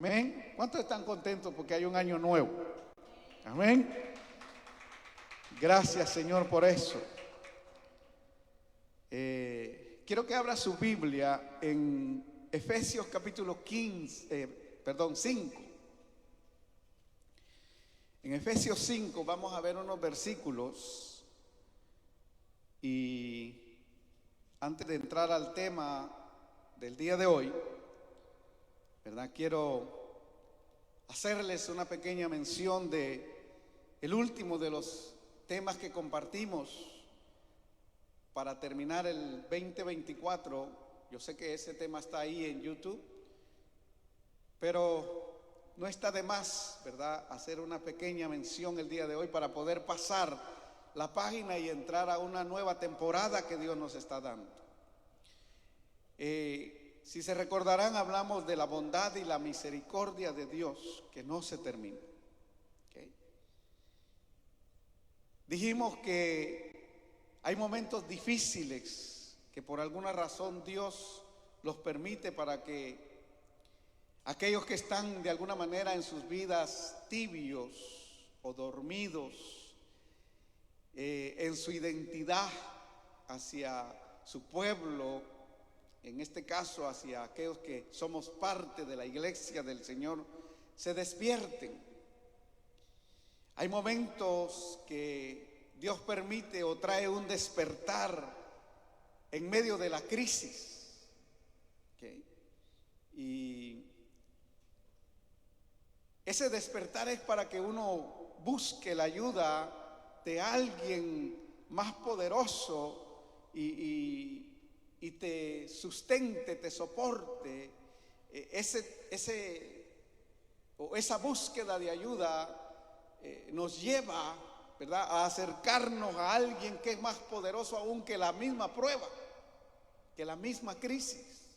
Amén. ¿Cuántos están contentos porque hay un año nuevo? Amén. Gracias, Señor, por eso. Quiero que abra su Biblia en Efesios capítulo 5. En Efesios 5 vamos a ver unos versículos y antes de entrar al tema del día de hoy, ¿verdad? Quiero hacerles una pequeña mención de el último de los temas que compartimos para terminar el 2024. Yo sé que ese tema está ahí en YouTube, pero no está de más, ¿verdad?, hacer una pequeña mención el día de hoy para poder pasar la página y entrar a una nueva temporada que Dios nos está dando. Si se recordarán, hablamos de la bondad y la misericordia de Dios que no se termina. ¿Okay? Dijimos que hay momentos difíciles que por alguna razón Dios los permite para que aquellos que están de alguna manera en sus vidas tibios o dormidos en su identidad hacia su pueblo, en este caso hacia aquellos que somos parte de la iglesia del Señor, se despierten. Hay momentos que Dios permite o trae un despertar en medio de la crisis. ¿Okay? Y ese despertar es para que uno busque la ayuda de alguien más poderoso y te sustente, te soporte. Esa búsqueda de ayuda nos lleva, ¿verdad?, a acercarnos a alguien que es más poderoso aún que la misma prueba, que la misma crisis.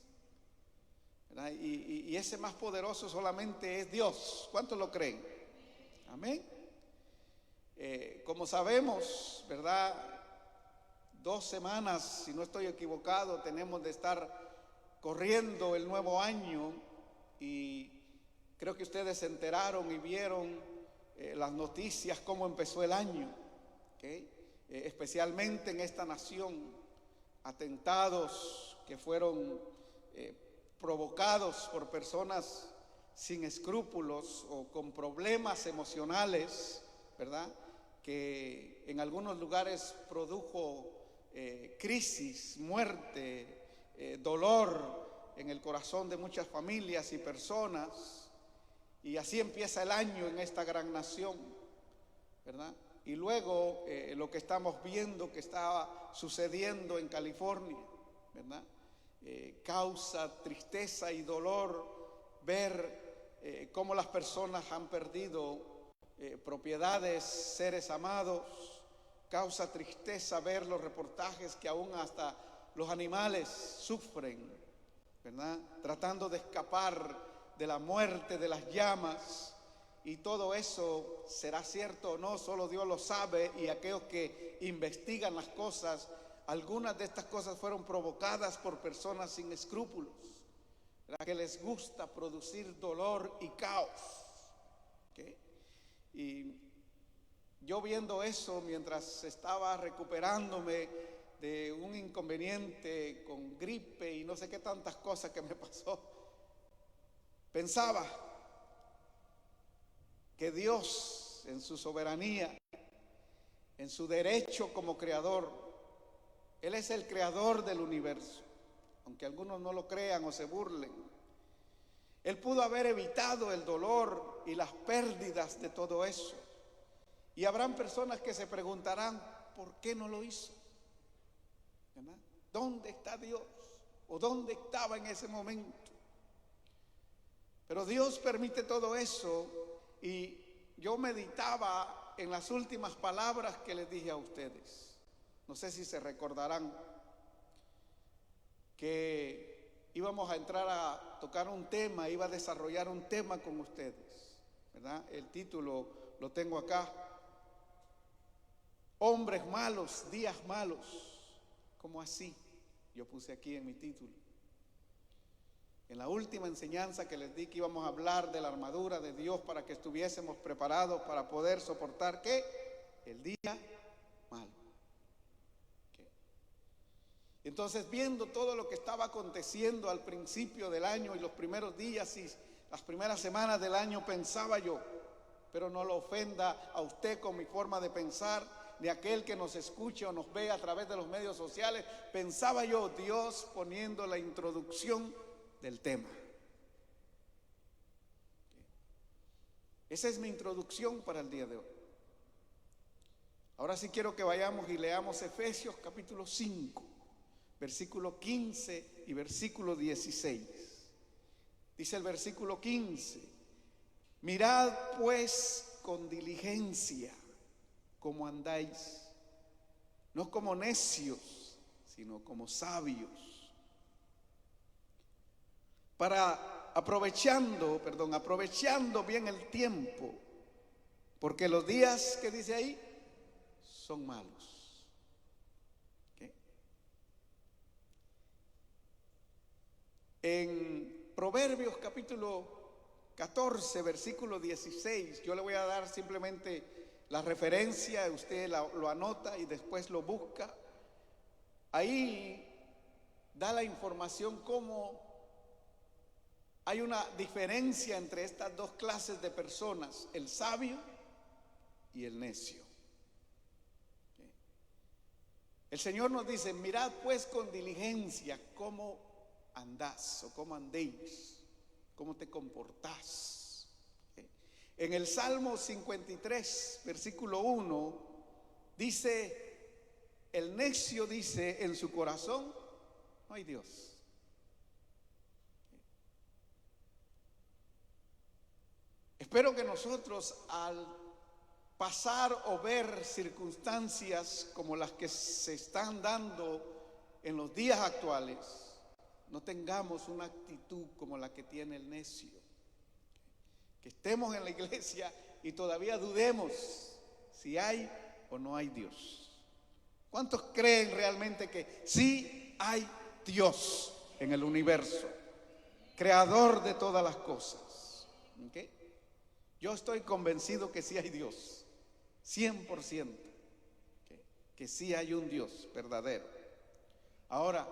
Y ese más poderoso solamente es Dios. ¿Cuántos lo creen? Amén. Como sabemos, ¿verdad?, 2 semanas, si no estoy equivocado, tenemos de estar corriendo el nuevo año y creo que ustedes se enteraron y vieron las noticias, cómo empezó el año, ¿okay? Especialmente en esta nación, atentados que fueron provocados por personas sin escrúpulos o con problemas emocionales, ¿verdad?, que en algunos lugares produjo crisis, muerte, dolor en el corazón de muchas familias y personas. Y así empieza el año en esta gran nación, ¿verdad? Y luego lo que estamos viendo que está sucediendo en California, ¿verdad? Causa tristeza y dolor ver cómo las personas han perdido propiedades, seres amados. Causa tristeza ver los reportajes que aún hasta los animales sufren, ¿verdad?, tratando de escapar de la muerte, de las llamas. Y todo eso será cierto o no, solo Dios lo sabe, y aquellos que investigan las cosas, algunas de estas cosas fueron provocadas por personas sin escrúpulos, ¿verdad?, que les gusta producir dolor y caos. ¿Okay? Y yo viendo eso mientras estaba recuperándome de un inconveniente con gripe y no sé qué tantas cosas que me pasó, pensaba que Dios, en su soberanía, en su derecho como creador, Él es el creador del universo, aunque algunos no lo crean o se burlen. Él pudo haber evitado el dolor y las pérdidas de todo eso. Y habrán personas que se preguntarán, ¿por qué no lo hizo? ¿Verdad? ¿Dónde está Dios? ¿O dónde estaba en ese momento? Pero Dios permite todo eso, y yo meditaba en las últimas palabras que les dije a ustedes. No sé si se recordarán que íbamos a entrar a tocar un tema, iba a desarrollar un tema con ustedes, ¿verdad? El título lo tengo acá: Hombres malos, días malos. ¿Cómo así? Yo puse aquí en mi título. en la última enseñanza que les di que íbamos a hablar de la armadura de Dios para que estuviésemos preparados para poder soportar, ¿qué? El día malo. ¿Qué? Entonces, viendo todo lo que estaba aconteciendo al principio del año y los primeros días y las primeras semanas del año, pensaba yo, pero no lo ofenda a usted con mi forma de pensar, ni a aquel que nos escuche o nos ve a través de los medios sociales, pensaba yo, Dios poniendo la introducción del tema. Esa es mi introducción para el día de hoy. Ahora sí quiero que vayamos y leamos Efesios capítulo 5, versículo 15 y versículo 16. Dice el versículo 15: mirad pues con diligencia cómo andáis, no como necios, sino como sabios, aprovechando bien el tiempo, porque los días que dice ahí son malos. ¿Qué? En Proverbios capítulo 14, versículo 16, yo le voy a dar simplemente la referencia, usted lo anota y después lo busca. Ahí da la información cómo hay una diferencia entre estas dos clases de personas, el sabio y el necio. El Señor nos dice: mirad pues con diligencia cómo andás o cómo andéis, cómo te comportás. En el Salmo 53, versículo 1, dice, el necio dice en su corazón, no hay Dios. Espero que nosotros, al pasar o ver circunstancias como las que se están dando en los días actuales, no tengamos una actitud como la que tiene el necio. Que estemos en la iglesia y todavía dudemos si hay o no hay Dios. ¿Cuántos creen realmente que sí hay Dios en el universo, creador de todas las cosas? ¿Okay? Yo estoy convencido que sí hay Dios, 100%, que sí hay un Dios verdadero. Ahora,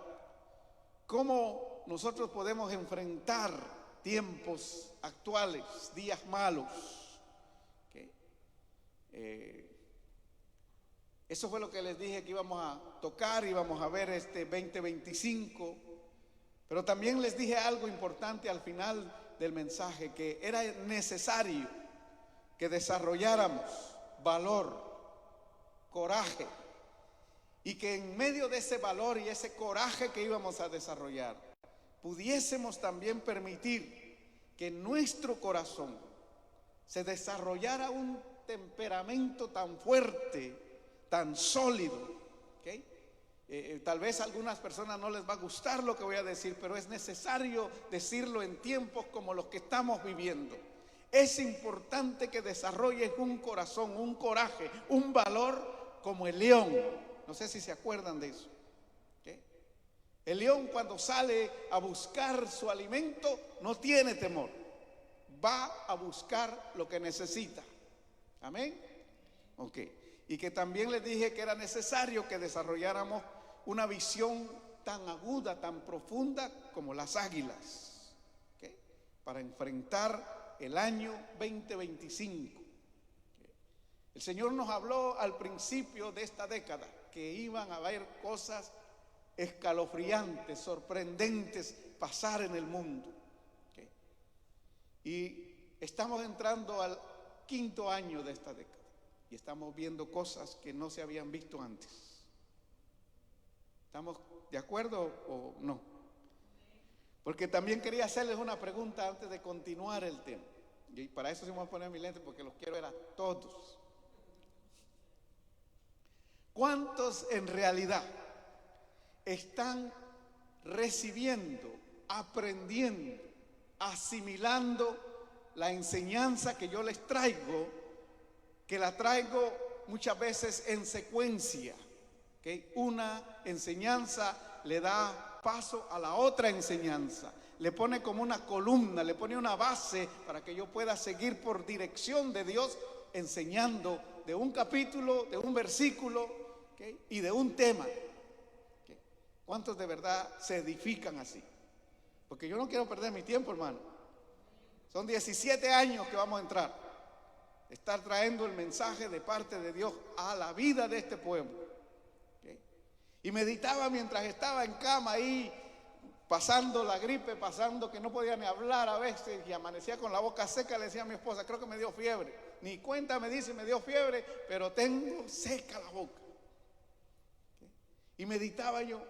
¿cómo nosotros podemos enfrentar tiempos actuales, días malos? Eso fue lo que les dije que íbamos a tocar, íbamos a ver este 2025, pero también les dije algo importante al final del mensaje, que era necesario que desarrolláramos valor, coraje, y que en medio de ese valor y ese coraje que íbamos a desarrollar, pudiésemos también permitir que en nuestro corazón se desarrollara un temperamento tan fuerte, tan sólido. ¿Okay? Tal vez a algunas personas no les va a gustar lo que voy a decir, pero es necesario decirlo en tiempos como los que estamos viviendo. Es importante que desarrolles un corazón, un coraje, un valor como el león. No sé si se acuerdan de eso. ¿Okay? El león, cuando sale a buscar su alimento, no tiene temor. Va a buscar lo que necesita. Amén. Ok. Y que también les dije que era necesario que desarrolláramos una visión tan aguda, tan profunda como las águilas. ¿Okay? Para enfrentar el año 2025. El Señor nos habló al principio de esta década que iban a haber cosas escalofriantes, sorprendentes pasar en el mundo. ¿Okay? Y estamos entrando al 5.º año de esta década y estamos viendo cosas que no se habían visto antes. ¿Estamos de acuerdo o no? Porque también quería hacerles una pregunta antes de continuar el tema. Y para eso sí me voy a poner mis lentes, porque los quiero ver a todos. ¿Cuántos en realidad están recibiendo, aprendiendo, asimilando la enseñanza que yo les traigo, que la traigo muchas veces en secuencia? ¿Okay? Una enseñanza le da paso a la otra enseñanza. le pone como una columna, le pone una base para que yo pueda seguir por dirección de Dios enseñando de un capítulo, de un versículo, ¿okay? Y de un tema. ¿Okay? ¿Cuántos de verdad se edifican así? Porque yo no quiero perder mi tiempo, hermano. Son 17 años que vamos a entrar, estar trayendo el mensaje de parte de Dios a la vida de este pueblo. ¿Okay? Y meditaba mientras estaba en cama ahí, pasando la gripe, pasando que no podía ni hablar a veces y amanecía con la boca seca. Le decía a mi esposa, creo que me dio fiebre. Ni cuenta me dice, me dio fiebre, pero tengo seca la boca. ¿Okay? Y meditaba yo,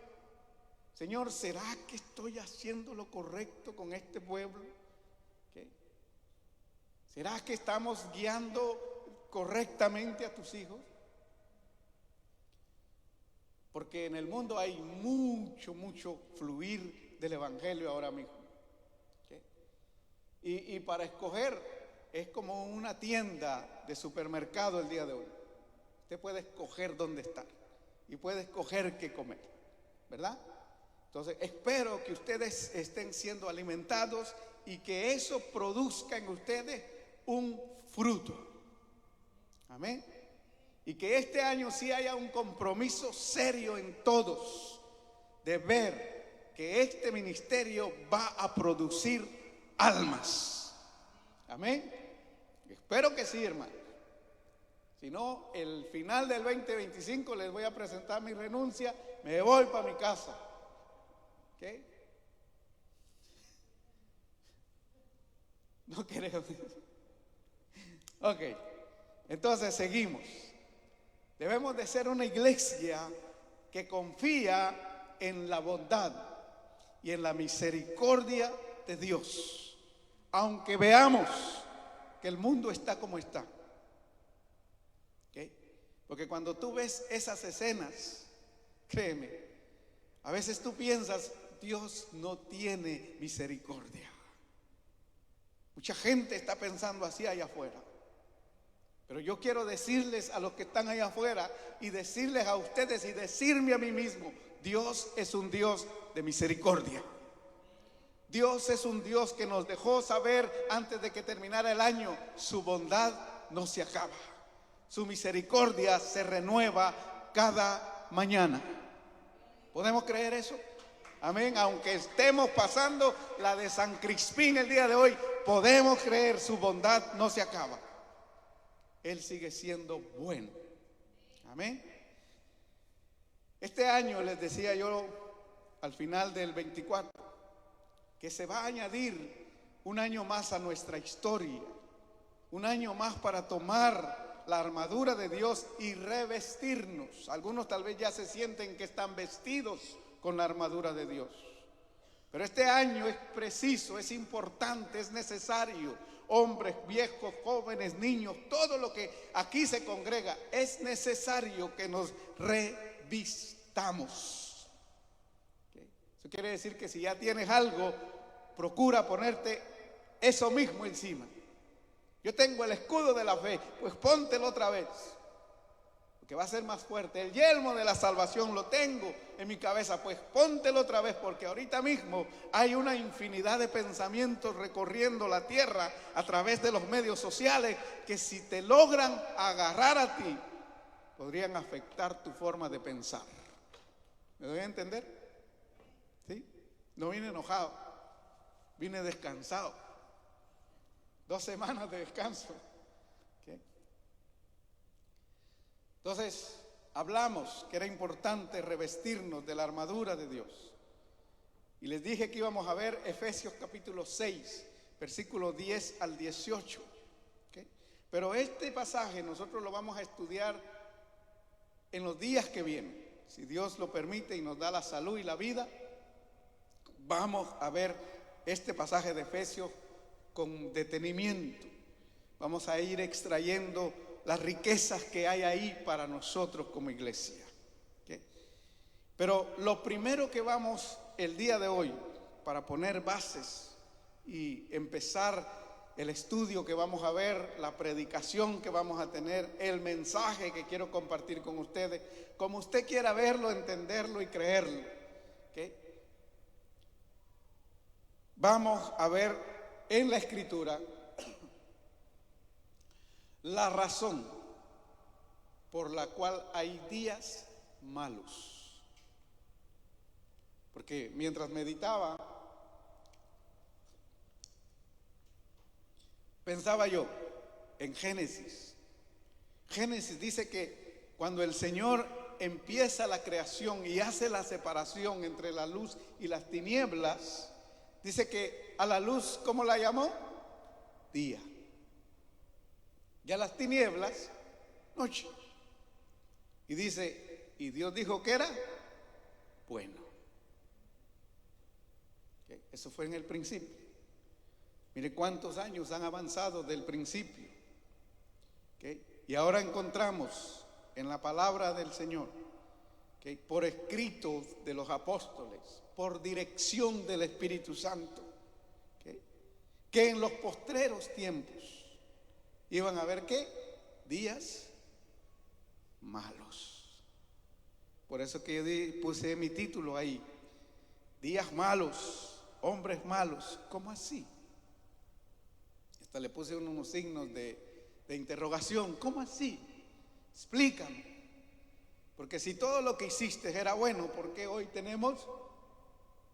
Señor, ¿será que estoy haciendo lo correcto con este pueblo? ¿Okay? ¿Será que estamos guiando correctamente a tus hijos? Porque en el mundo hay mucho fluir del evangelio ahora mismo. ¿Okay? Y para escoger es como una tienda de supermercado el día de hoy. Usted puede escoger dónde estar y puede escoger qué comer, ¿verdad? Entonces espero que ustedes estén siendo alimentados y que eso produzca en ustedes un fruto. Amén. Y que este año sí haya un compromiso serio en todos de ver que este ministerio va a producir almas. Amén. Espero que sí, hermano. Si no, el final del 2025 les voy a presentar mi renuncia, me voy para mi casa. ¿Ok? No creo. Ok, entonces seguimos. Debemos de ser una iglesia que confía en la bondad y en la misericordia de Dios, aunque veamos que el mundo está como está. ¿Okay? Porque cuando tú ves esas escenas, créeme, a veces tú piensas, Dios no tiene misericordia. Mucha gente está pensando así allá afuera. Pero yo quiero decirles a los que están allá afuera y decirles a ustedes y decirme a mí mismo, Dios es un Dios de misericordia. Dios es un Dios que nos dejó saber antes de que terminara el año, su bondad no se acaba. Su misericordia se renueva cada mañana. ¿Podemos creer eso? Amén. Aunque estemos pasando la de San Crispín el día de hoy, podemos creer su bondad no se acaba. Él sigue siendo bueno. Amén. Este año les decía yo al final del 24 que se va a añadir un año más a nuestra historia, un año más para tomar la armadura de Dios y revestirnos. Algunos tal vez ya se sienten que están vestidos con la armadura de Dios, pero este año es preciso, es importante, es necesario. Hombres, viejos, jóvenes, niños, todo lo que aquí se congrega, es necesario que nos revistamos. ¿Okay? Eso quiere decir que si ya tienes algo, procura ponerte eso mismo encima. Yo tengo el escudo de la fe, pues póntelo otra vez, porque va a ser más fuerte. El yelmo de la salvación lo tengo en mi cabeza, pues póntelo otra vez, porque ahorita mismo hay una infinidad de pensamientos recorriendo la tierra a través de los medios sociales que si te logran agarrar a ti, podrían afectar tu forma de pensar. ¿Me doy a entender? ¿Sí? No vine enojado, vine descansado. 2 semanas de descanso. ¿Okay? Entonces, hablamos que era importante revestirnos de la armadura de Dios. Y les dije que íbamos a ver Efesios capítulo 6, versículos 10 al 18. ¿Okay? Pero este pasaje nosotros lo vamos a estudiar en los días que vienen. Si Dios lo permite y nos da la salud y la vida, vamos a ver este pasaje de Efesios con detenimiento. Vamos a ir extrayendo las riquezas que hay ahí para nosotros como iglesia. ¿Okay? Pero lo primero que vamos el día de hoy, para poner bases y empezar el estudio que vamos a ver, la predicación que vamos a tener, el mensaje que quiero compartir con ustedes, como usted quiera verlo, entenderlo y creerlo. ¿Okay? vamos a ver en la Escritura la razón por la cual hay días malos. Porque mientras meditaba, pensaba yo en Génesis. Génesis dice que cuando el Señor empieza la creación y hace la separación entre la luz y las tinieblas, dice que a la luz, ¿cómo la llamó? Día. Y a las tinieblas, noche. Y dice, y Dios dijo que era bueno. ¿Okay? Eso fue en el principio. Mire cuántos años han avanzado del principio. ¿Okay? Y ahora encontramos en la palabra del Señor, ¿okay?, por escrito de los apóstoles, por dirección del Espíritu Santo, ¿okay?, que en los postreros tiempos iban a haber ¿qué? Días malos. Por eso que yo puse mi título ahí, días malos, hombres malos. ¿Cómo así? Hasta le puse unos signos de interrogación. ¿Cómo así? Explícame. Porque si todo lo que hiciste era bueno, ¿por qué hoy tenemos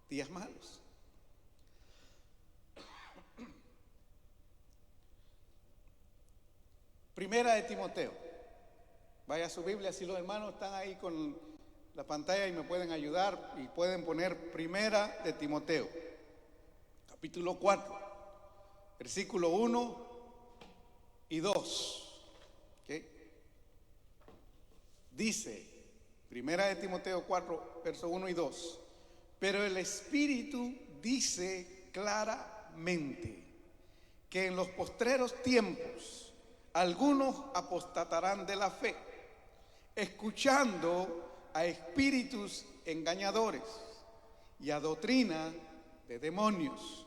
días malos? Primera de Timoteo. Vaya a su Biblia, si los hermanos están ahí con la pantalla y me pueden ayudar y pueden poner Primera de Timoteo, capítulo 4, versículo 1 y 2. ¿Okay? Dice, Primera de Timoteo 4, verso 1 y 2, pero el Espíritu dice claramente que en los postreros tiempos algunos apostatarán de la fe, escuchando a espíritus engañadores y a doctrina de demonios,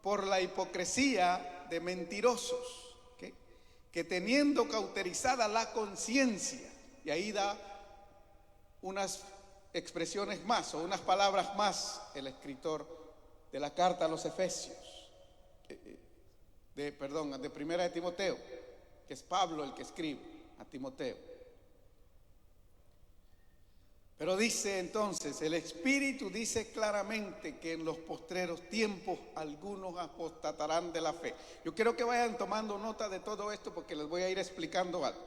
por la hipocresía de mentirosos, ¿okay?, que teniendo cauterizada la conciencia, y ahí da unas expresiones más o unas palabras más el escritor de la carta a los Efesios, de Primera de Timoteo, que es Pablo el que escribe a Timoteo. Pero dice entonces, el Espíritu dice claramente que en los postreros tiempos algunos apostatarán de la fe. Yo quiero que vayan tomando nota de todo esto porque les voy a ir explicando algo.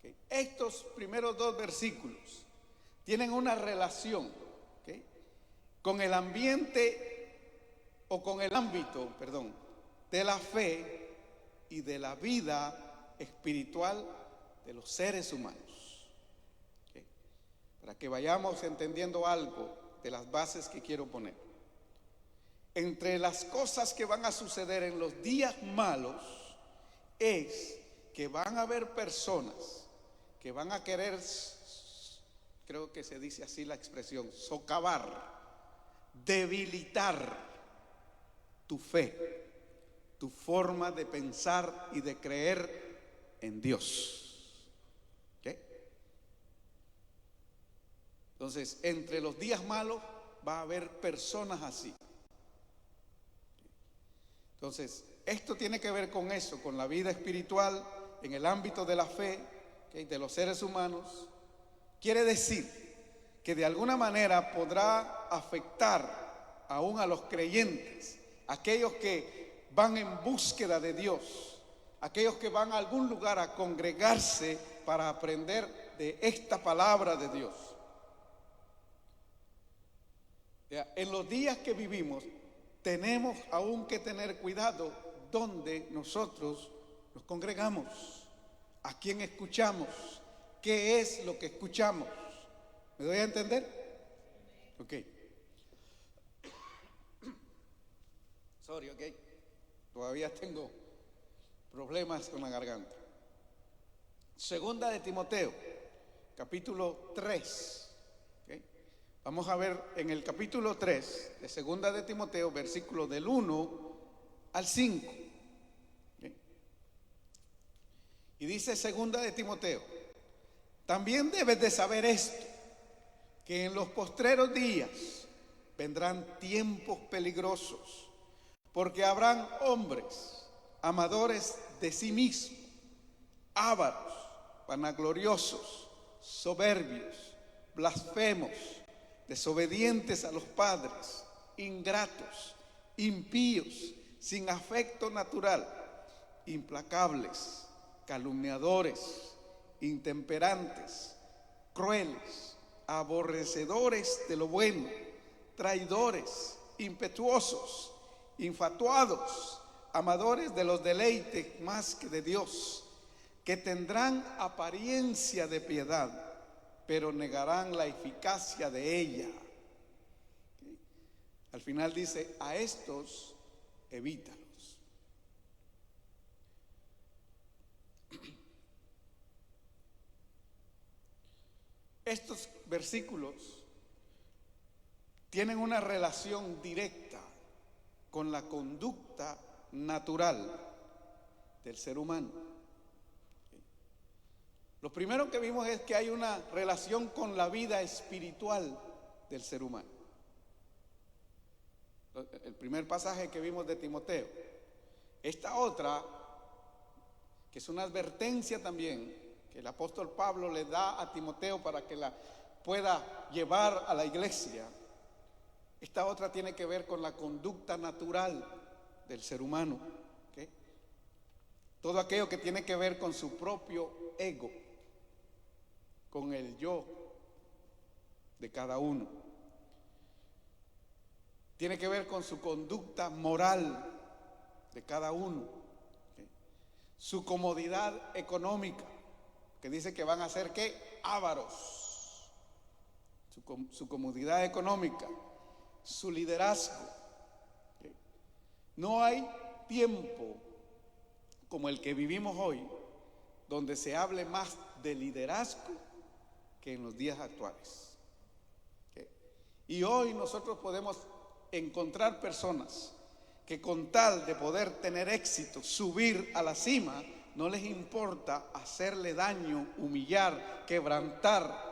¿Okay? Estos primeros dos versículos tienen una relación, ¿okay?, con el ambiente o con el ámbito, de la fe y de la vida espiritual de los seres humanos. ¿Okay? Para que vayamos entendiendo algo de las bases que quiero poner. Entre las cosas que van a suceder en los días malos es que van a haber personas que van a querer, creo que se dice así la expresión, socavar, debilitar tu fe, tu forma de pensar y de creer en Dios. ¿Okay? Entonces, entre los días malos va a haber personas así. Entonces, esto tiene que ver con eso, con la vida espiritual, en el ámbito de la fe, ¿okay?, de los seres humanos. Quiere decir que de alguna manera podrá afectar aún a los creyentes, aquellos que van en búsqueda de Dios, aquellos que van a algún lugar a congregarse para aprender de esta palabra de Dios. En los días que vivimos tenemos aún que tener cuidado donde nosotros nos congregamos, a quién escuchamos, qué es lo que escuchamos. ¿Me doy a entender? Ok. Sorry, ok. Todavía tengo problemas con la garganta. Segunda de Timoteo, capítulo 3. ¿Okay? Vamos a ver en el capítulo 3 de Segunda de Timoteo, versículo del 1 al 5. ¿Okay? Y dice Segunda de Timoteo, también debes de saber esto, que en los postreros días vendrán tiempos peligrosos, porque habrán hombres amadores de sí mismos, ávaros, vanagloriosos, soberbios, blasfemos, desobedientes a los padres, ingratos, impíos, sin afecto natural, implacables, calumniadores, intemperantes, crueles, aborrecedores de lo bueno, traidores, impetuosos, infatuados, amadores de los deleites más que de Dios, que tendrán apariencia de piedad, pero negarán la eficacia de ella. Al final dice, a estos evítalos. Estos versículos tienen una relación directa con la conducta natural del ser humano. Lo primero que vimos es que hay una relación con la vida espiritual del ser humano. El primer pasaje que vimos de Timoteo. Esta otra, que es una advertencia también, que el apóstol Pablo le da a Timoteo para que la pueda llevar a la iglesia. Esta otra tiene que ver con la conducta natural del ser humano, ¿okay? Todo aquello que tiene que ver con su propio ego, con el yo de cada uno. Tiene que ver con su conducta moral de cada uno, ¿okay? Su comodidad económica, que dice que van a ser ¿qué? Ávaros. Su comodidad económica, su liderazgo. ¿Okay? No hay tiempo como el que vivimos hoy donde se hable más de liderazgo que en los días actuales. ¿Okay? Y hoy nosotros podemos encontrar personas que con tal de poder tener éxito, subir a la cima, no les importa hacerle daño, humillar, quebrantar,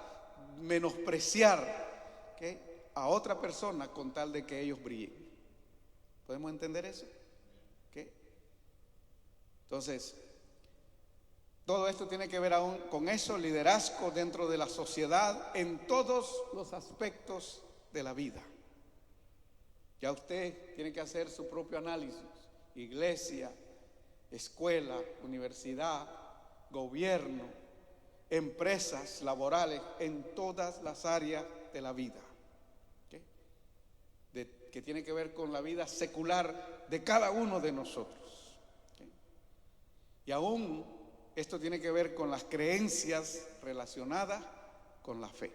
menospreciar, ¿okay? A otra persona con tal de que ellos brillen. ¿Podemos entender eso? ¿Okay? Entonces, todo esto tiene que ver aún con eso, liderazgo dentro de la sociedad en todos los aspectos de la vida. Ya usted tiene que hacer su propio análisis. Iglesia, escuela, universidad, gobierno, empresas laborales, en todas las áreas de la vida, ¿okay? Que tiene que ver con la vida secular de cada uno de nosotros, ¿okay? Y aún esto tiene que ver con las creencias relacionadas con la fe.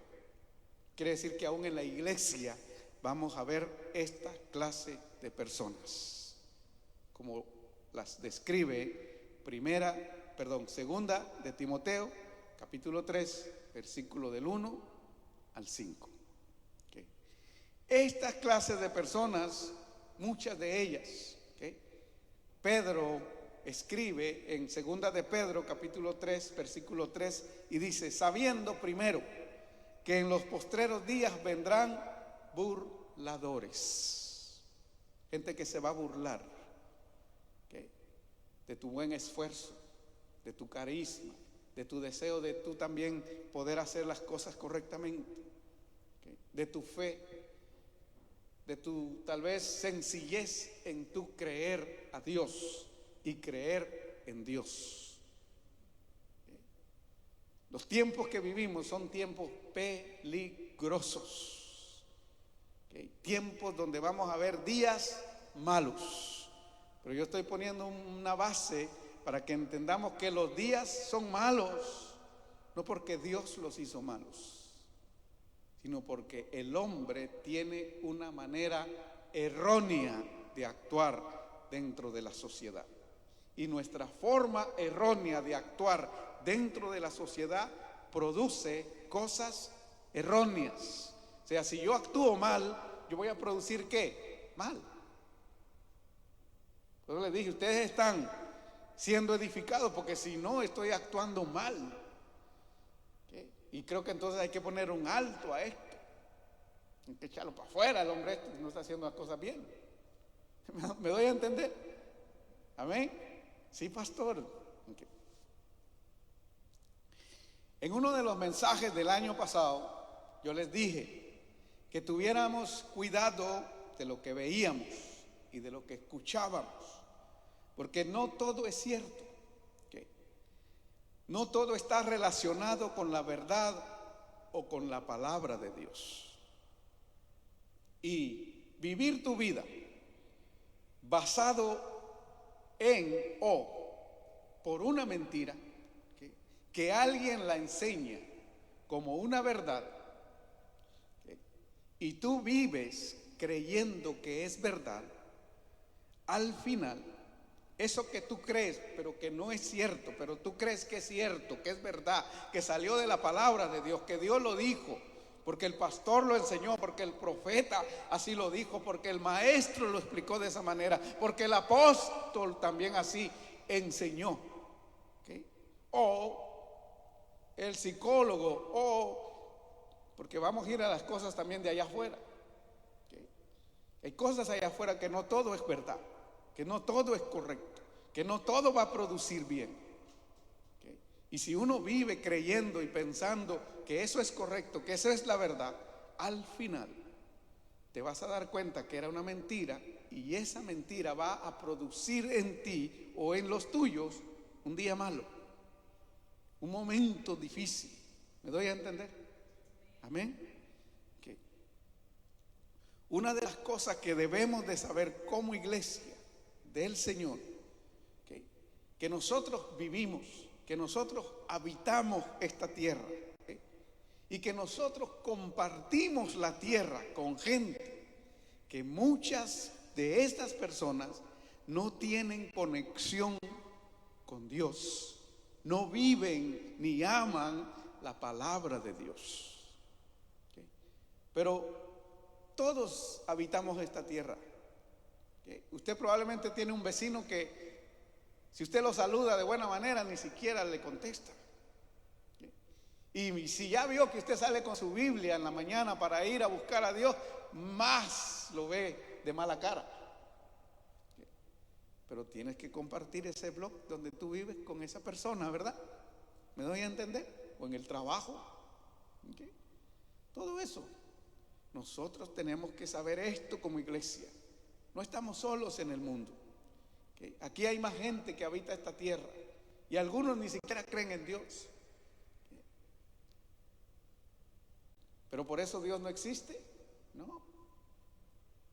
Quiere decir que aún en la iglesia vamos a ver esta clase de personas, como las describe segunda de Timoteo, capítulo 3, versículo del 1 al 5. ¿Okay? Estas clases de personas, muchas de ellas, ¿okay? Pedro escribe en segunda de Pedro, capítulo 3, versículo 3, y dice, sabiendo primero que en los postreros días vendrán burladores, gente que se va a burlar, ¿okay? De tu buen esfuerzo, de tu carisma, de tu deseo de tú también poder hacer las cosas correctamente, ¿okay? De tu fe, de tu tal vez sencillez en tu creer a Dios y creer en Dios. ¿Okay? Los tiempos que vivimos son tiempos peligrosos. ¿Okay? Tiempos donde vamos a ver días malos. Pero yo estoy poniendo una base para que entendamos que los días son malos, no porque Dios los hizo malos, sino porque el hombre tiene una manera errónea de actuar dentro de la sociedad. Y nuestra forma errónea de actuar dentro de la sociedad produce cosas erróneas. O sea, si yo actúo mal, yo voy a producir ¿qué? Mal. Por eso les dije, ustedes están siendo edificados porque si no estoy actuando mal. ¿Okay? Y creo que entonces hay que poner un alto a esto. Hay que echarlo para afuera, el hombre no está haciendo las cosas bien. ¿Me doy a entender? Amén. Sí, pastor. Okay. En uno de los mensajes del año pasado, yo les dije que tuviéramos cuidado de lo que veíamos y de lo que escuchábamos, porque no todo es cierto. Okay. No todo está relacionado con la verdad o con la palabra de Dios. Y vivir tu vida basado en o por una mentira que alguien la enseña como una verdad, y tú vives creyendo que es verdad, al final eso que tú crees pero que no es cierto, pero tú crees que es cierto, que es verdad, que salió de la palabra de Dios, que Dios lo dijo, porque el pastor lo enseñó, porque el profeta así lo dijo, porque el maestro lo explicó de esa manera, porque el apóstol también así enseñó, ¿okay? O el psicólogo, o porque vamos a ir a las cosas también de allá afuera, ¿okay? Hay cosas allá afuera que no todo es verdad, que no todo es correcto, que no todo va a producir bien, ¿okay? Y si uno vive creyendo y pensando que eso es correcto, que eso es la verdad, al final te vas a dar cuenta que era una mentira, y esa mentira va a producir en ti o en los tuyos un día malo, un momento difícil. ¿Me doy a entender? Amén. Okay. Una de las cosas que debemos de saber como iglesia del Señor, okay, que nosotros vivimos, que nosotros habitamos esta tierra, okay, y que nosotros compartimos la tierra con gente, que muchas de estas personas no tienen conexión con Dios, no viven ni aman la palabra de Dios, okay. Pero todos habitamos esta tierra, okay. Usted probablemente tiene un vecino que si usted lo saluda de buena manera ni siquiera le contesta, okay. Y si ya vio que usted sale con su Biblia en la mañana para ir a buscar a Dios, más lo ve de mala cara, okay. Pero tienes que compartir ese blog donde tú vives con esa persona, ¿verdad? ¿Me doy a entender? O en el trabajo, okay. Todo eso. Nosotros tenemos que saber esto como iglesia. No estamos solos en el mundo, okay. Aquí hay más gente que habita esta tierra y algunos ni siquiera creen en Dios, okay. Pero por eso Dios no existe. No,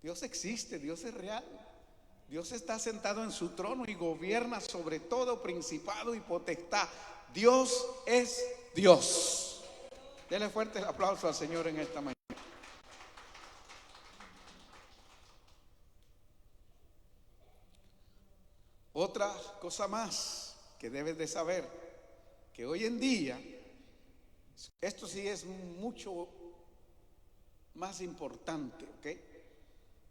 Dios existe, Dios es real. Dios está sentado en su trono y gobierna sobre todo principado y potestad. Dios es Dios. Dele fuerte el aplauso al Señor en esta mañana. Otra cosa más que debes de saber, que hoy en día, esto sí es mucho más importante, ¿ok?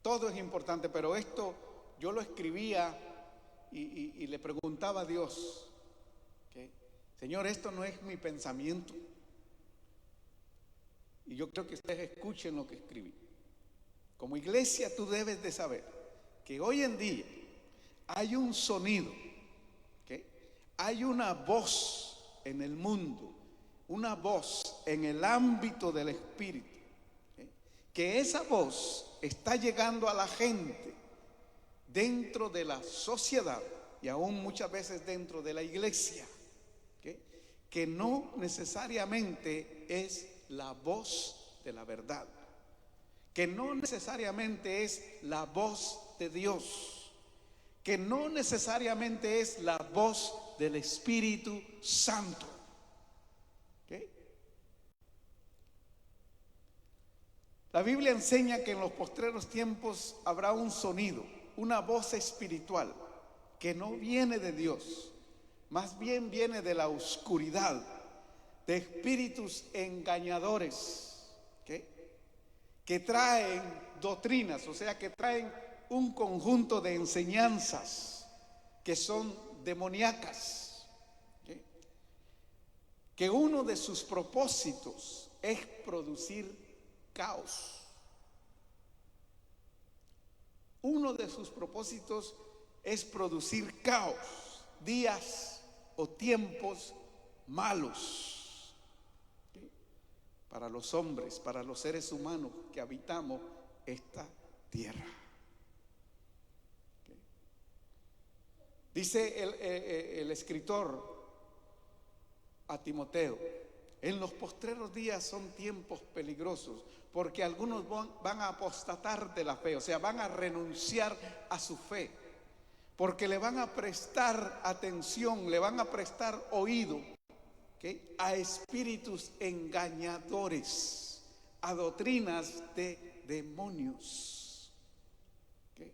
Todo es importante, pero esto yo lo escribía y le preguntaba a Dios, ¿okay? Señor, esto no es mi pensamiento. Y yo creo que ustedes escuchen lo que escribí. Como iglesia tú debes de saber que hoy en día hay un sonido, ¿okay? Hay una voz en el mundo, una voz en el ámbito del espíritu, ¿okay? Que esa voz está llegando a la gente dentro de la sociedad y aún muchas veces dentro de la iglesia, ¿okay? Que no necesariamente es la voz de la verdad, que no necesariamente es la voz de Dios, que no necesariamente es la voz del Espíritu Santo, ¿okay? La Biblia enseña que en los postreros tiempos habrá un sonido, una voz espiritual que no viene de Dios, más bien viene de la oscuridad, de espíritus engañadores, ¿okay? Que traen doctrinas, o sea, que traen un conjunto de enseñanzas que son demoníacas, ¿okay? Que uno de sus propósitos es producir caos, Uno de sus propósitos es producir caos, días o tiempos malos, ¿sí?, para los hombres, para los seres humanos que habitamos esta tierra. ¿Sí? Dice el escritor a Timoteo: en los postreros días son tiempos peligrosos, porque algunos van a apostatar de la fe, o sea, van a renunciar a su fe, porque le van a prestar atención, le van a prestar oído, ¿okay?, a espíritus engañadores, a doctrinas de demonios. ¿Okay?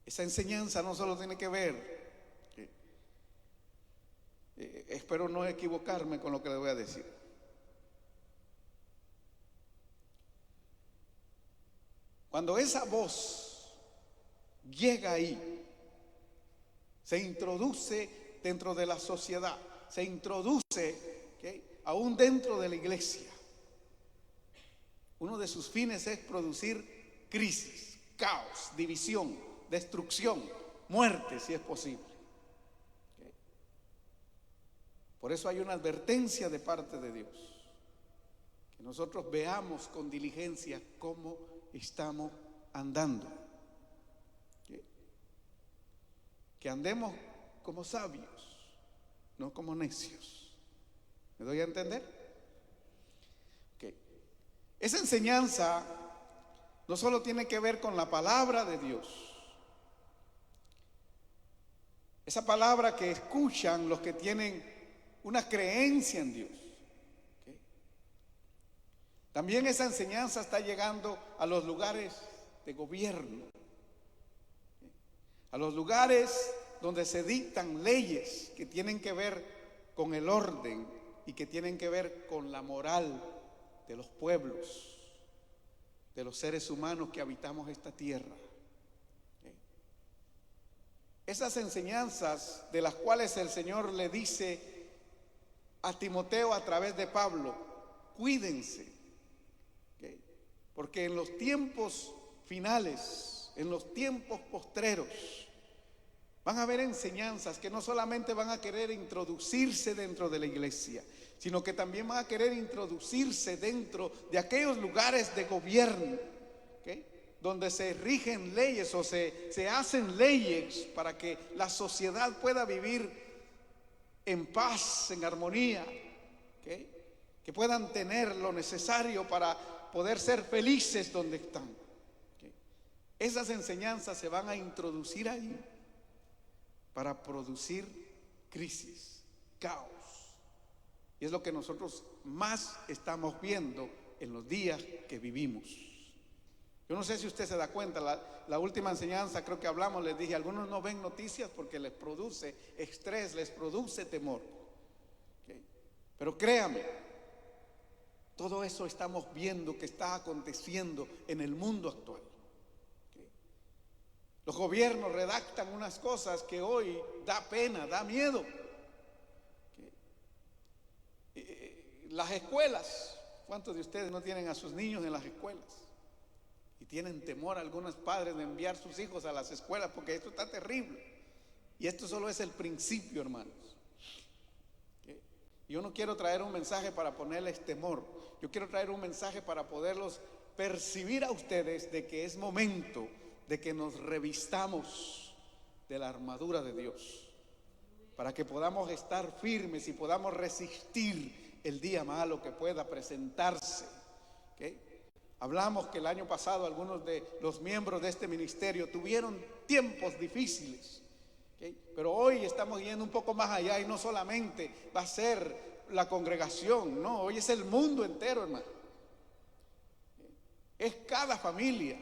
Esa enseñanza no solo tiene que ver, espero no equivocarme con lo que le voy a decir. Cuando esa voz llega ahí, se introduce dentro de la sociedad, se introduce, ¿okay?, aún dentro de la iglesia. Uno de sus fines es producir crisis, caos, división, destrucción, muerte, si es posible. Por eso hay una advertencia de parte de Dios, que nosotros veamos con diligencia cómo estamos andando, que andemos como sabios, no como necios. ¿Me doy a entender? Okay. Esa enseñanza no solo tiene que ver con la palabra de Dios, esa palabra que escuchan los que tienen una creencia en Dios. ¿Okay? También esa enseñanza está llegando a los lugares de gobierno, ¿okay?, a los lugares donde se dictan leyes que tienen que ver con el orden y que tienen que ver con la moral de los pueblos, de los seres humanos que habitamos esta tierra. ¿Okay? Esas enseñanzas de las cuales el Señor le dice a Timoteo a través de Pablo: cuídense, ¿okay?, porque en los tiempos finales, en los tiempos postreros, van a haber enseñanzas que no solamente van a querer introducirse dentro de la iglesia, sino que también van a querer introducirse dentro de aquellos lugares de gobierno, ¿okay?, donde se rigen leyes o se hacen leyes para que la sociedad pueda vivir en paz, en armonía, ¿okay?, que puedan tener lo necesario para poder ser felices donde están. ¿Okay? Esas enseñanzas se van a introducir ahí para producir crisis, caos. Y es lo que nosotros más estamos viendo en los días que vivimos. Yo no sé si usted se da cuenta, la última enseñanza creo que hablamos, les dije, algunos no ven noticias porque les produce estrés, les produce temor. ¿Okay? Pero créame, todo eso estamos viendo que está aconteciendo en el mundo actual. ¿Okay? Los gobiernos redactan unas cosas que hoy da pena, da miedo. ¿Okay? Las escuelas, ¿cuántos de ustedes no tienen a sus niños en las escuelas? Y tienen temor algunos padres de enviar sus hijos a las escuelas porque esto está terrible. Y esto solo es el principio, hermanos. ¿Okay? Yo no quiero traer un mensaje para ponerles temor. Yo quiero traer un mensaje para poderlos percibir a ustedes de que es momento de que nos revistamos de la armadura de Dios, para que podamos estar firmes y podamos resistir el día malo que pueda presentarse. ¿Okay? Hablamos que el año pasado algunos de los miembros de este ministerio tuvieron tiempos difíciles, ¿okay?, pero hoy estamos yendo un poco más allá y no solamente va a ser la congregación, no, hoy es el mundo entero, hermano. Es cada familia.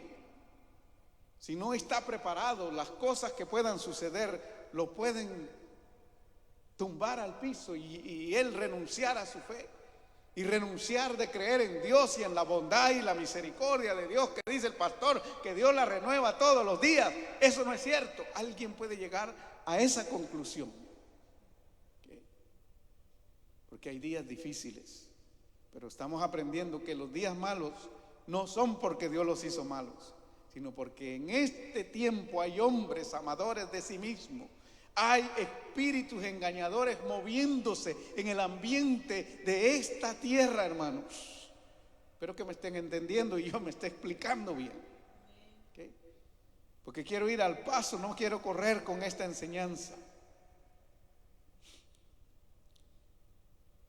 Si no está preparado, las cosas que puedan suceder lo pueden tumbar al piso y él renunciar a su fe. Y renunciar de creer en Dios y en la bondad y la misericordia de Dios, que dice el pastor, que Dios la renueva todos los días. Eso no es cierto. Alguien puede llegar a esa conclusión. ¿Okay? Porque hay días difíciles. Pero estamos aprendiendo que los días malos no son porque Dios los hizo malos, sino porque en este tiempo hay hombres amadores de sí mismos, hay espíritus engañadores moviéndose en el ambiente de esta tierra, hermanos. Espero que me estén entendiendo y yo me esté explicando bien, ¿okay? Porque quiero ir al paso, no quiero correr con esta enseñanza.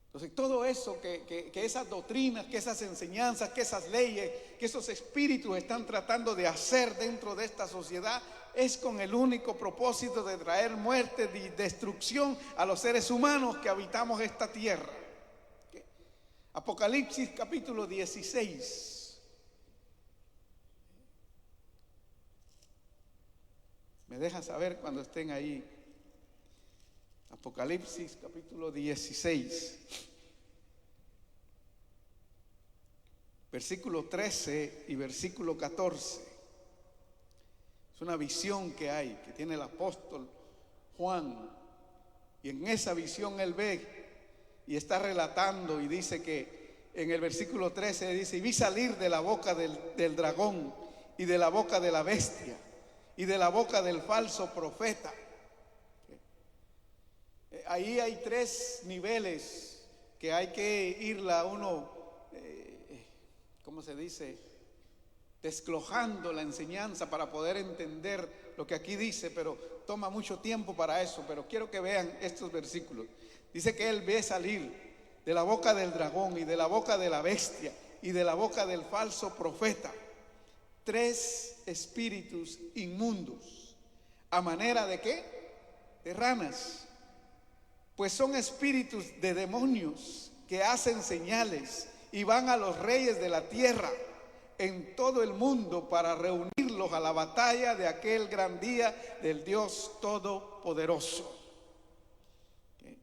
Entonces, todo eso que esas doctrinas, que esas enseñanzas, que esas leyes, que esos espíritus están tratando de hacer dentro de esta sociedad, es con el único propósito de traer muerte y destrucción a los seres humanos que habitamos esta tierra. ¿Okay? Apocalipsis capítulo 16. Me dejan saber cuando estén ahí. Apocalipsis capítulo 16, versículo 13 y versículo 14. Es una visión que hay, que tiene el apóstol Juan, y en esa visión él ve y está relatando y dice que en el versículo 13 dice: y vi salir de la boca del dragón y de la boca de la bestia y de la boca del falso profeta. Ahí hay tres niveles que hay que irla uno, ¿cómo se dice? Desglosando la enseñanza para poder entender lo que aquí dice, pero toma mucho tiempo para eso. Pero quiero que vean estos versículos. Dice que él ve salir de la boca del dragón y de la boca de la bestia y de la boca del falso profeta tres espíritus inmundos, a manera de ¿qué? De ranas. Pues son espíritus de demonios que hacen señales y van a los reyes de la tierra en todo el mundo para reunirlos a la batalla de aquel gran día del Dios Todopoderoso. ¿Okay?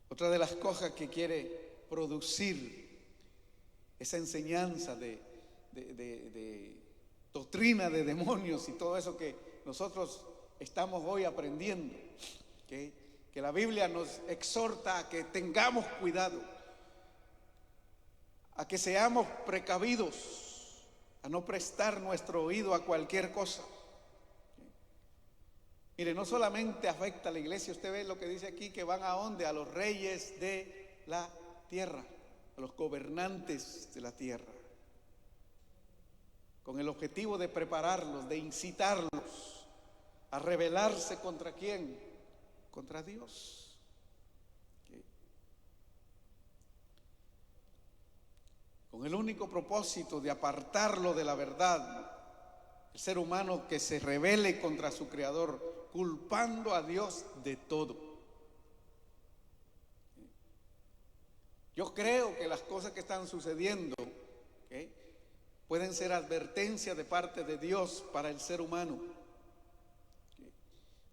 Otra de las cosas que quiere producir esa enseñanza de doctrina de demonios y todo eso que nosotros estamos hoy aprendiendo, ¿okay? Que la Biblia nos exhorta a que tengamos cuidado, a que seamos precavidos, a no prestar nuestro oído a cualquier cosa. Mire, no solamente afecta a la iglesia, usted ve lo que dice aquí, que van a dónde, a los reyes de la tierra, a los gobernantes de la tierra, con el objetivo de prepararlos, de incitarlos a rebelarse contra quién, contra Dios. ¿Okay? Con el único propósito de apartarlo de la verdad, el ser humano que se rebele contra su creador, culpando a Dios de todo. Yo creo que las cosas que están sucediendo, ¿okay?, pueden ser advertencias de parte de Dios para el ser humano. ¿Okay?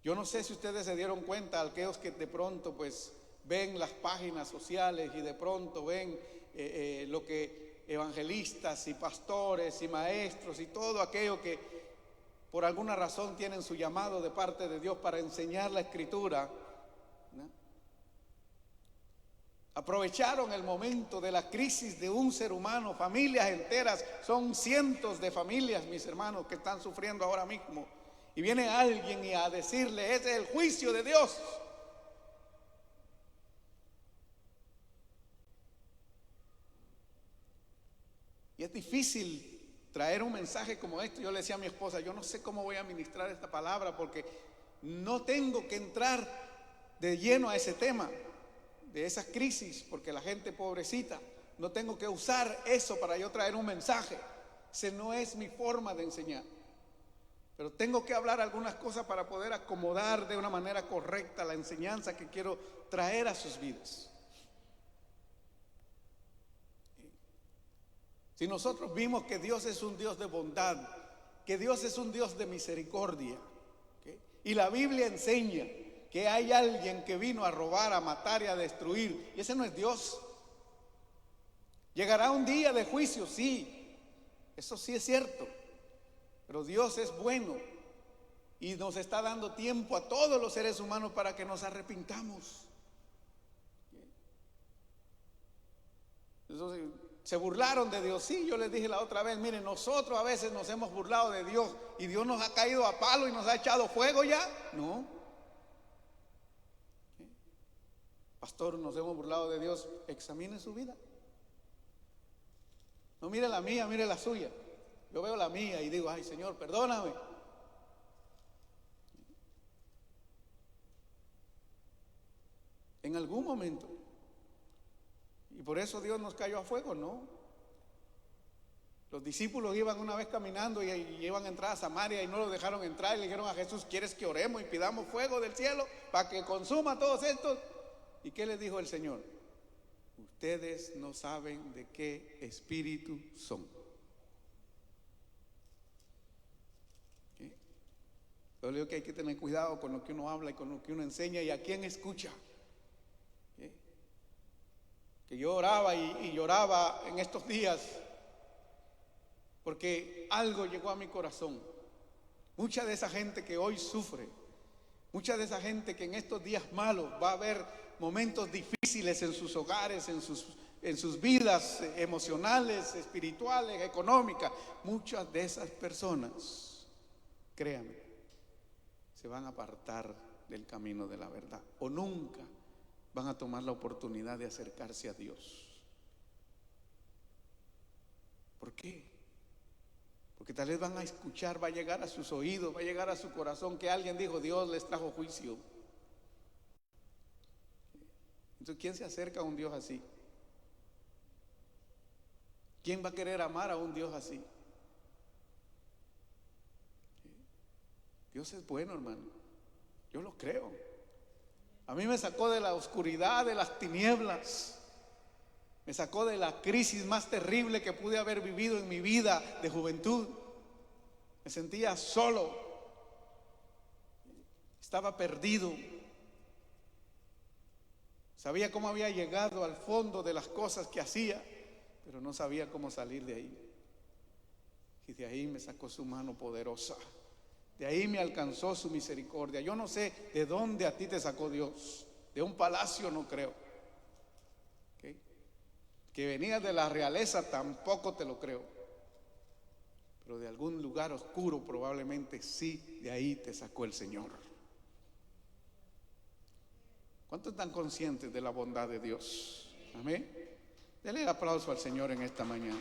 Yo no sé si ustedes se dieron cuenta, aquellos que de pronto pues ven las páginas sociales y de pronto ven lo que evangelistas y pastores y maestros y todo aquello que por alguna razón tienen su llamado de parte de Dios para enseñar la Escritura, ¿no? Aprovecharon el momento de la crisis de un ser humano, familias enteras, son cientos de familias, mis hermanos, que están sufriendo ahora mismo, y viene alguien y a decirle: ese es el juicio de Dios. Y es difícil traer un mensaje como este. Yo le decía a mi esposa: yo no sé cómo voy a ministrar esta palabra, porque no tengo que entrar de lleno a ese tema, de esas crisis, porque la gente pobrecita, no tengo que usar eso para yo traer un mensaje. Ese no es mi forma de enseñar. Pero tengo que hablar algunas cosas para poder acomodar de una manera correcta la enseñanza que quiero traer a sus vidas. Si nosotros vimos que Dios es un Dios de bondad, que Dios es un Dios de misericordia, ¿okay?, y la Biblia enseña que hay alguien que vino a robar, a matar y a destruir, y ese no es Dios. Llegará un día de juicio, sí, eso sí es cierto, pero Dios es bueno y nos está dando tiempo a todos los seres humanos para que nos arrepintamos. Entonces, se burlaron de Dios. Sí, yo les dije la otra vez, miren, nosotros a veces nos hemos burlado de Dios y Dios nos ha caído a palo y nos ha echado fuego ya. No. Pastor, nos hemos burlado de Dios. Examine su vida. No mire la mía, mire la suya. Yo veo la mía y digo, ay Señor, perdóname. En algún momento. Y por eso Dios nos cayó a fuego, ¿no? Los discípulos iban una vez caminando y iban a entrar a Samaria y no los dejaron entrar y le dijeron a Jesús, ¿quieres que oremos y pidamos fuego del cielo para que consuma a todos estos? ¿Y qué les dijo el Señor? Ustedes no saben de qué espíritu son. ¿Qué? Yo digo que hay que tener cuidado con lo que uno habla y con lo que uno enseña y a quién escucha. ¿Qué? Que yo oraba y lloraba en estos días porque algo llegó a mi corazón. Mucha de esa gente que hoy sufre, mucha de esa gente que en estos días malos va a haber momentos difíciles en sus hogares, en sus vidas emocionales, espirituales, económicas. Muchas de esas personas, créanme, se van a apartar del camino de la verdad o nunca van a tomar la oportunidad de acercarse a Dios. ¿Por qué? Porque tal vez van a escuchar, va a llegar a sus oídos, va a llegar a su corazón que alguien dijo, Dios les trajo juicio. Entonces, ¿quién se acerca a un Dios así? ¿Quién va a querer amar a un Dios así? Dios es bueno, hermano. Yo lo creo. A mí me sacó de la oscuridad, de las tinieblas. Me sacó de la crisis más terrible que pude haber vivido en mi vida de juventud. Me sentía solo. Estaba perdido. Sabía cómo había llegado al fondo de las cosas que hacía, pero no sabía cómo salir de ahí. Y de ahí me sacó su mano poderosa. De ahí me alcanzó su misericordia. Yo no sé de dónde a ti te sacó Dios. De un palacio no creo. ¿Okay? Que venías de la realeza tampoco te lo creo. Pero de algún lugar oscuro probablemente sí, de ahí te sacó el Señor. ¿Cuántos están conscientes de la bondad de Dios? Amén. Denle el aplauso al Señor en esta mañana.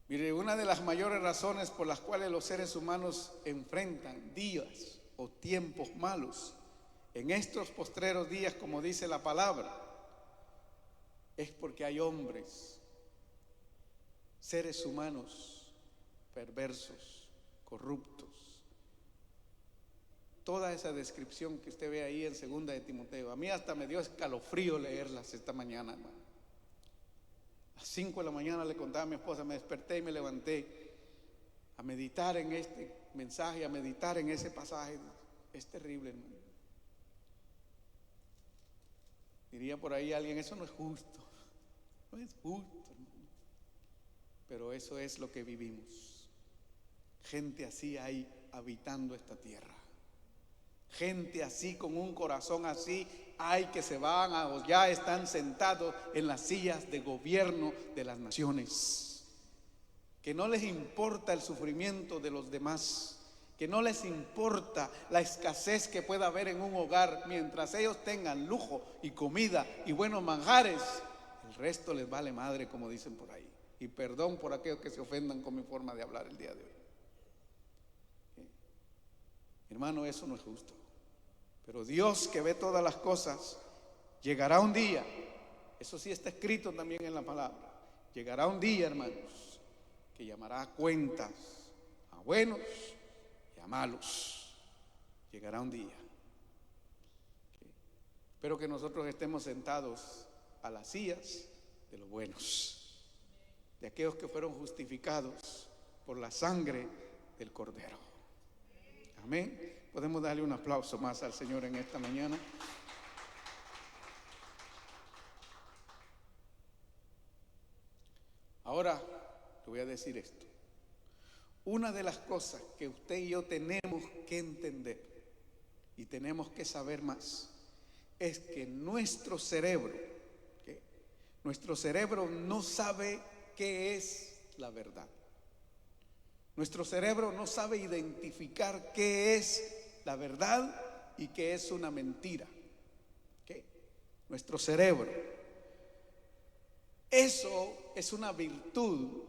Mire, una de las mayores razones por las cuales los seres humanos enfrentan días o tiempos malos en estos postreros días, como dice la palabra, es porque hay hombres, seres humanos perversos, corruptos. Toda esa descripción que usted ve ahí en 2 de Timoteo, a mí hasta me dio escalofrío leerlas esta mañana, hermano. A las 5 de la mañana le contaba a mi esposa, me desperté y me levanté a meditar en este mensaje, a meditar en ese pasaje. Es terrible, hermano. Diría por ahí alguien, eso no es justo. No es justo, hermano. Pero eso es lo que vivimos. Gente así hay habitando esta tierra. Gente así, con un corazón así, hay que se van o ya están sentados en las sillas de gobierno de las naciones. Que no les importa el sufrimiento de los demás. Que no les importa la escasez que pueda haber en un hogar. Mientras ellos tengan lujo y comida y buenos manjares, el resto les vale madre, como dicen por ahí. Y perdón por aquellos que se ofendan con mi forma de hablar el día de hoy. Hermano, eso no es justo. Pero Dios, que ve todas las cosas, llegará un día, eso sí está escrito también en la palabra, llegará un día, hermanos, que llamará a cuentas a buenos y a malos. Llegará un día. Espero que nosotros estemos sentados a las sillas de los buenos, de aquellos que fueron justificados por la sangre del Cordero. Amén. Podemos darle un aplauso más al Señor en esta mañana. Ahora le voy a decir esto. Una de las cosas que usted y yo tenemos que entender y tenemos que saber más es que nuestro cerebro no sabe qué es la verdad. Nuestro cerebro no sabe identificar qué es la verdad y qué es una mentira. Nuestro cerebro. Eso es una virtud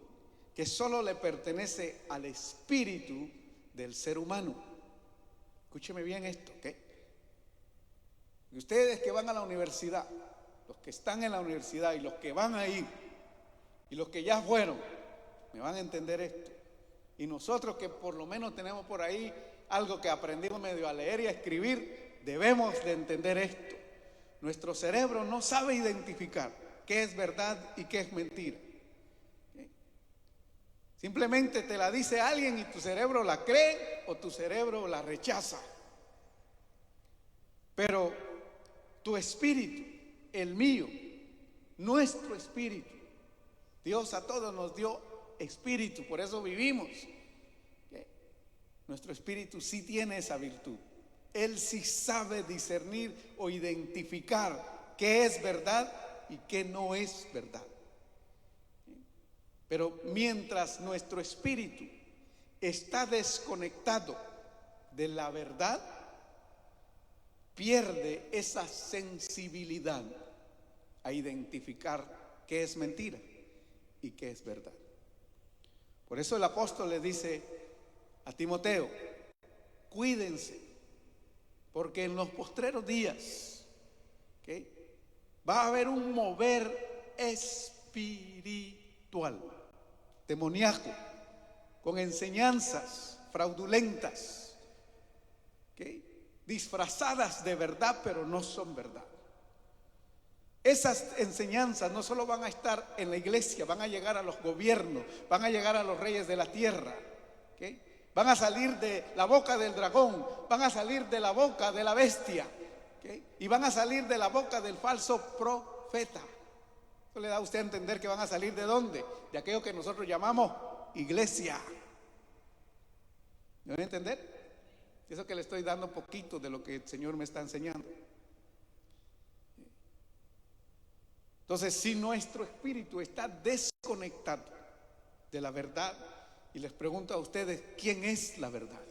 que solo le pertenece al espíritu del ser humano. Escúcheme bien esto, ¿ok? Y ustedes que van a la universidad, los que están en la universidad y los que van a ir y los que ya fueron, me van a entender esto. Y nosotros que por lo menos tenemos por ahí algo que aprendimos medio a leer y a escribir, debemos de entender esto. Nuestro cerebro no sabe identificar qué es verdad y qué es mentira. Simplemente te la dice alguien y tu cerebro la cree o tu cerebro la rechaza. Pero tu espíritu, el mío, nuestro espíritu, Dios a todos nos dio espíritu, por eso vivimos. Nuestro espíritu sí tiene esa virtud. Él sí sabe discernir o identificar qué es verdad y qué no es verdad. Pero mientras nuestro espíritu está desconectado de la verdad, pierde esa sensibilidad a identificar qué es mentira y qué es verdad. Por eso el apóstol le dice a Timoteo: cuídense, porque en los postreros días va a haber un mover espiritual, demoníaco, con enseñanzas fraudulentas, disfrazadas de verdad, pero no son verdad. Esas enseñanzas no solo van a estar en la iglesia, van a llegar a los gobiernos, van a llegar a los reyes de la tierra, van a salir de la boca del dragón, van a salir de la boca de la bestia, y van a salir de la boca del falso profeta. Eso le da a usted a entender que van a salir ¿de dónde? De aquello que nosotros llamamos iglesia. ¿Me van a entender? Eso que le estoy dando poquito de lo que el Señor me está enseñando. Entonces, si nuestro espíritu está desconectado de la verdad, y les pregunto a ustedes, ¿quién es la verdad?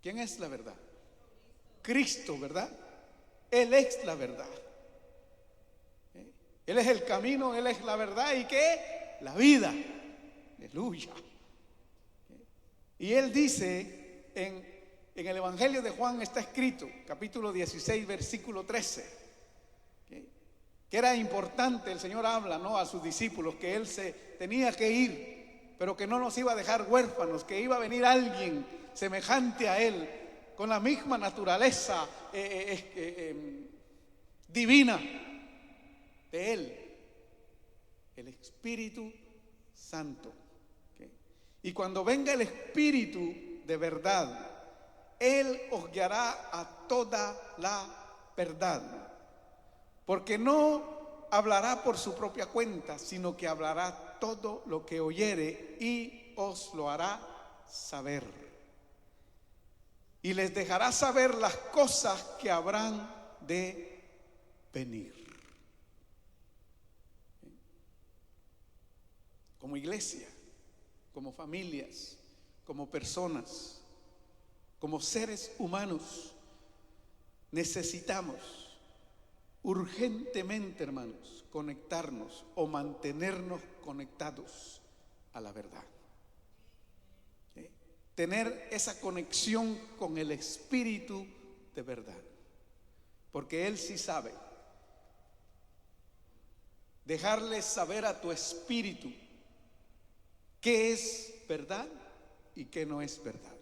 ¿Quién es la verdad? Cristo, ¿verdad? Él es la verdad. Él es el camino, Él es la verdad. ¿Y qué? La vida. Aleluya. Y Él dice en el Evangelio de Juan, está escrito, capítulo 16, versículo 13, que era importante. El Señor habla, ¿no?, a sus discípulos, que Él se tenía que ir, pero que no nos iba a dejar huérfanos, que iba a venir alguien semejante a Él, con la misma naturaleza divina de Él, el Espíritu Santo. Y cuando venga el Espíritu de verdad, Él os guiará a toda la verdad. Porque no hablará por su propia cuenta, sino que hablará todo lo que oyere y os lo hará saber. Y les dejará saber las cosas que habrán de venir. Como iglesia, como familias, como personas, como seres humanos, necesitamos urgentemente, hermanos, conectarnos o mantenernos conectados a la verdad. Tener esa conexión con el Espíritu de verdad, porque Él sí sabe. Dejarle saber a tu espíritu qué es verdad y qué no es verdad,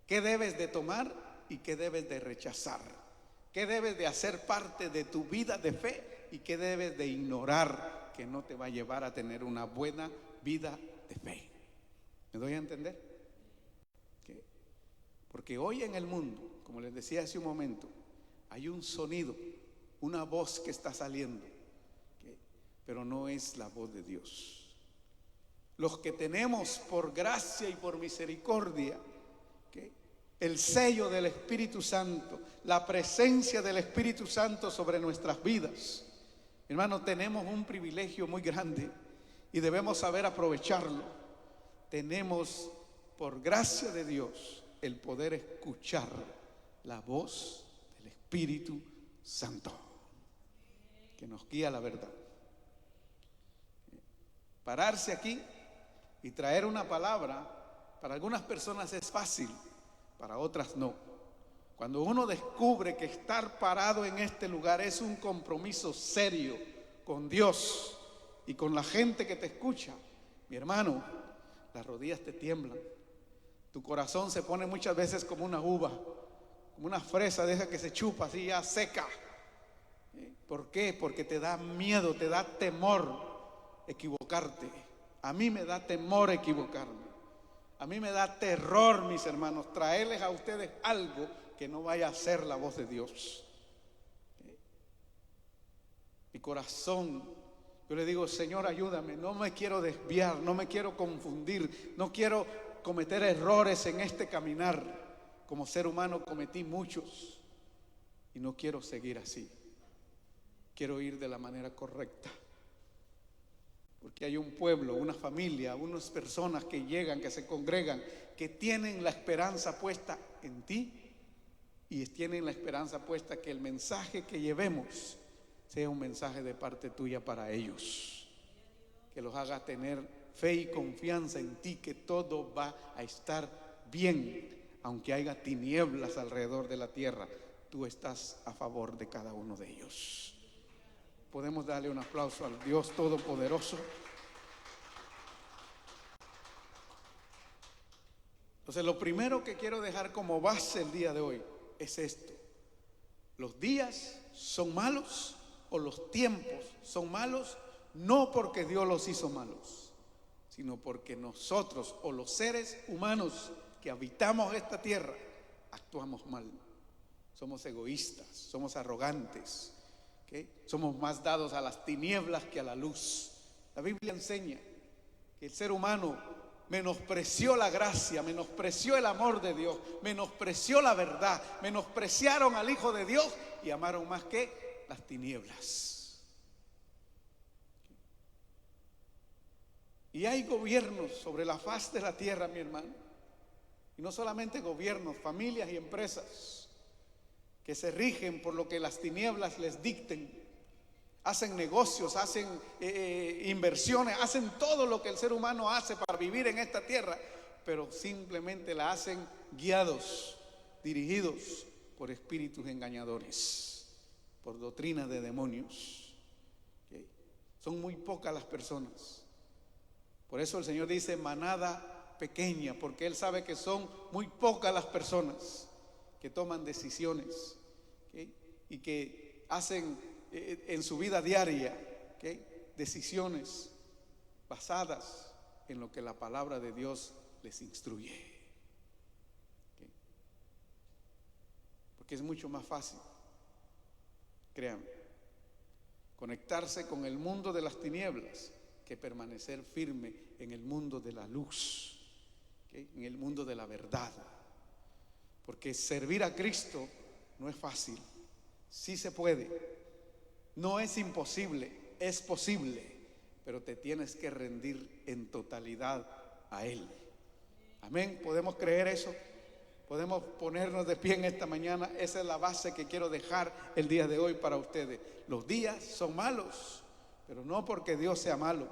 qué debes de tomar y qué debes de rechazar, qué debes de hacer parte de tu vida de fe y qué debes de ignorar, que no te va a llevar a tener una buena vida de fe. ¿Me doy a entender? Porque hoy en el mundo, como les decía hace un momento, hay un sonido, una voz que está saliendo, pero no es la voz de Dios. Los que tenemos por gracia y por misericordia el sello del Espíritu Santo, la presencia del Espíritu Santo sobre nuestras vidas, hermano, tenemos un privilegio muy grande y debemos saber aprovecharlo. Tenemos por gracia de Dios el poder escuchar la voz del Espíritu Santo que nos guía a la verdad. Pararse aquí y traer una palabra para algunas personas es fácil, para otras no. Cuando uno descubre que estar parado en este lugar es un compromiso serio con Dios y con la gente que te escucha, mi hermano, las rodillas te tiemblan, tu corazón se pone muchas veces como una uva, como una fresa de esa que se chupa así ya seca. ¿Por qué? Porque te da miedo, te da temor equivocarte. A mí me da temor equivocarme. A mí me da terror, mis hermanos, traerles a ustedes algo que no vaya a ser la voz de Dios. Mi corazón, yo le digo, Señor, ayúdame, no me quiero desviar, no me quiero confundir, no quiero cometer errores en este caminar. Como ser humano cometí muchos y no quiero seguir así. Quiero ir de la manera correcta. Porque hay un pueblo, una familia, unas personas que llegan, que se congregan, que tienen la esperanza puesta en ti y tienen la esperanza puesta que el mensaje que llevemos sea un mensaje de parte tuya para ellos, que los haga tener fe y confianza en ti, que todo va a estar bien, aunque haya tinieblas alrededor de la tierra, tú estás a favor de cada uno de ellos. Podemos darle un aplauso al Dios Todopoderoso. Entonces, lo primero que quiero dejar como base el día de hoy es esto: los días son malos o los tiempos son malos, no porque Dios los hizo malos, sino porque nosotros o los seres humanos que habitamos esta tierra actuamos mal. Somos egoístas, somos arrogantes, somos más dados a las tinieblas que a la luz. La Biblia enseña que el ser humano menospreció la gracia, menospreció el amor de Dios, menospreció la verdad, menospreciaron al Hijo de Dios y amaron más que las tinieblas. Y hay gobiernos sobre la faz de la tierra, mi hermano, y no solamente gobiernos, familias y empresas que se rigen por lo que las tinieblas les dicten. Hacen negocios, hacen inversiones, hacen todo lo que el ser humano hace para vivir en esta tierra, pero simplemente la hacen guiados, dirigidos por espíritus engañadores, por doctrina de demonios. Son muy pocas las personas. Por eso el Señor dice manada pequeña, porque Él sabe que son muy pocas las personas que toman decisiones y que hacen en su vida diaria decisiones basadas en lo que la palabra de Dios les instruye. Porque es mucho más fácil, créanme, conectarse con el mundo de las tinieblas que permanecer firme en el mundo de la luz, en el mundo de la verdad. Porque servir a Cristo no es fácil, sí se puede. No es imposible, es posible, pero te tienes que rendir en totalidad a Él. Amén, ¿podemos creer eso? Podemos ponernos de pie en esta mañana. Esa es la base que quiero dejar el día de hoy para ustedes. Los días son malos, pero no porque Dios sea malo,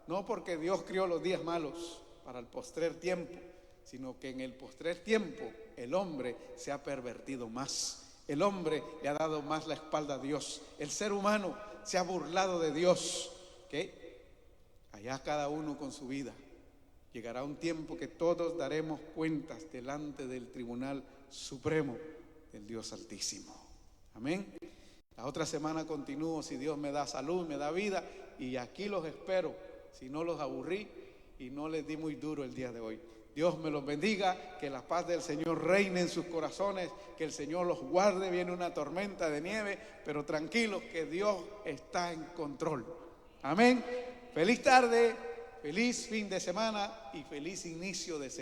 no porque Dios crió los días malos para el postrer tiempo, sino que en el postrer tiempo el hombre se ha pervertido más. El hombre le ha dado más la espalda a Dios. El ser humano se ha burlado de Dios. Allá cada uno con su vida. Llegará un tiempo que todos daremos cuentas delante del Tribunal Supremo del Dios Altísimo. Amén. La otra semana continúo, si Dios me da salud, me da vida, y aquí los espero. Si no los aburrí y no les di muy duro el día de hoy. Dios me los bendiga, que la paz del Señor reine en sus corazones, que el Señor los guarde. Viene una tormenta de nieve, pero tranquilos que Dios está en control. Amén. Feliz tarde, feliz fin de semana y feliz inicio de semana.